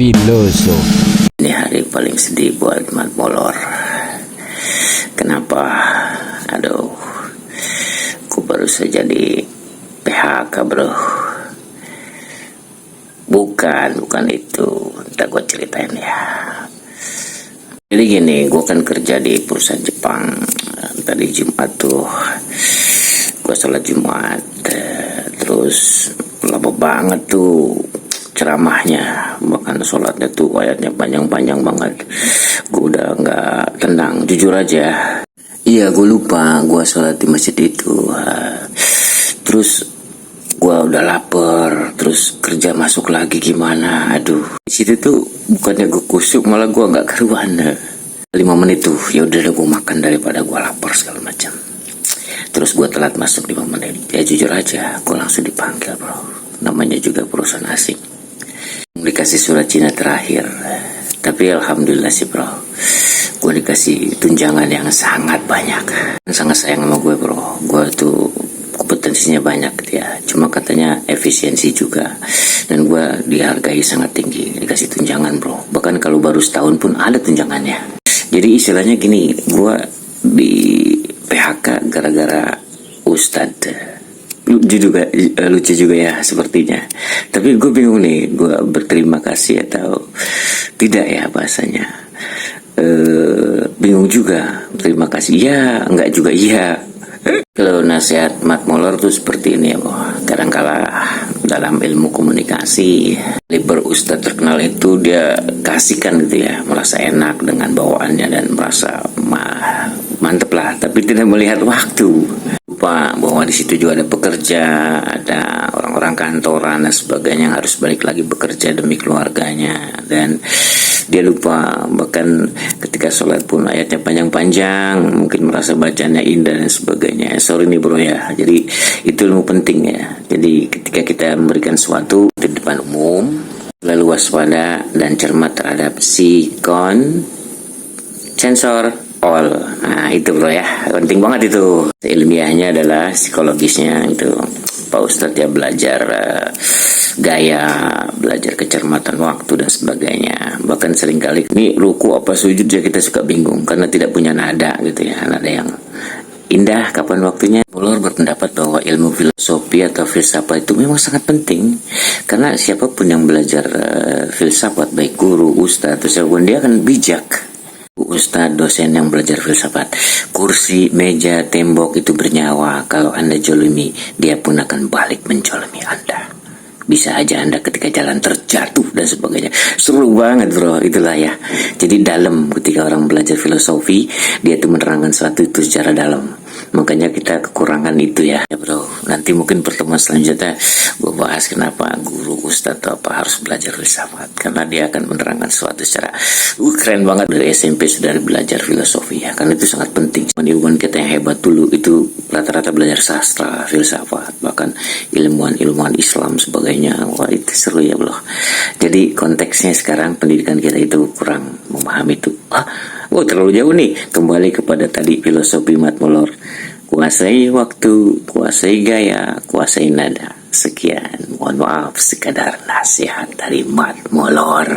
Filoso. Ini hari paling sedih buat Mat Molor. Kenapa? Aduh, aku baru saja di PHK bro. Bukan itu. Ntar gue ceritain ya. Jadi gini, gue kan kerja di perusahaan Jepang. Tadi Jumat tuh gue sholat Jumat, terus lama banget tuh ceramahnya, bahkan sholatnya tuh ayatnya panjang-panjang banget. Gue udah nggak tenang, jujur aja. Iya, gue lupa gue sholat di masjid itu. Terus gue udah lapar, terus kerja masuk lagi gimana. Aduh, di situ tuh bukannya gue kusuk, malah gue nggak keruan. 5 menit tuh, ya udah gue makan daripada gue lapar segala macam. Terus gue telat masuk 5 menit. Ya jujur aja, gue langsung dipanggil bro. Namanya juga perusahaan asing. Dikasih surat Cina terakhir. Tapi alhamdulillah sih bro, gue dikasih tunjangan yang sangat banyak. Sangat sayang sama gue bro. Gue tuh kompetensinya banyak gitu ya. Cuma katanya efisiensi juga. Dan gue dihargai sangat tinggi. Dikasih tunjangan bro. Bahkan kalau baru setahun pun ada tunjangannya. Jadi istilahnya gini, gue di PHK gara-gara Ustadz. Lucu juga ya sepertinya. Tapi gue bingung nih, gue berterima kasih atau tidak ya bahasanya. Bingung juga, terima kasih ya, enggak juga iya. Kalau nasihat Mat Molor tuh seperti ini ya, kadang-kala dalam ilmu komunikasi, liber ustadz terkenal itu dia kasihkan gitu ya, merasa enak dengan bawaannya dan merasa mantep lah, tapi tidak melihat waktu. Lupa bahwa di situ juga ada pekerja, ada orang-orang kantoran dan sebagainya yang harus balik lagi bekerja demi keluarganya. Dan dia lupa, bahkan ketika sholat pun ayatnya panjang-panjang, mungkin merasa bacanya indah dan sebagainya. Sorry nih bro ya, jadi itu ilmu penting ya. Jadi ketika kita memberikan sesuatu di depan umum, lalu waspada dan cermat terhadap sikon sensor all. Nah itu bro ya, penting banget itu. Ilmiahnya adalah psikologisnya itu. Pak Ustadz ya belajar gaya, belajar kecermatan waktu dan sebagainya. Bahkan seringkali ini ruku apa sujud ya kita suka bingung karena tidak punya nada gitu ya, nada yang indah. Kapan waktunya? Molor berpendapat bahwa ilmu filosofi atau filsafat itu memang sangat penting karena siapapun yang belajar filsafat, baik guru, ustadz atau siapapun, dia akan bijak. Ustadz, dosen yang belajar filsafat, kursi, meja, tembok itu bernyawa. Kalau Anda jolimi, dia pun akan balik menjolimi Anda. Bisa aja Anda ketika jalan terjatuh dan sebagainya. Seru banget bro, itulah ya. Jadi dalam ketika orang belajar filosofi, dia tuh menerangkan sesuatu itu secara dalam. Makanya kita kekurangan itu ya bro. Nanti mungkin pertemuan selanjutnya gue bahas kenapa guru, ustadz atau apa harus belajar filsafat. Karena dia akan menerangkan sesuatu secara keren banget. Dari SMP sudah belajar filosofi ya, karena itu sangat penting. Ilmuwan kita yang hebat dulu itu rata-rata belajar sastra, filsafat, bahkan ilmuwan Islam sebagainya. Wah itu seru ya bro. Jadi konteksnya sekarang pendidikan kita itu kurang memahami itu. Terlalu jauh nih. Kembali kepada tadi filosofi Mat Molor. Kuasai waktu, kuasai gaya, kuasai nada. Sekian, mohon maaf sekadar nasihat dari Mat Molor.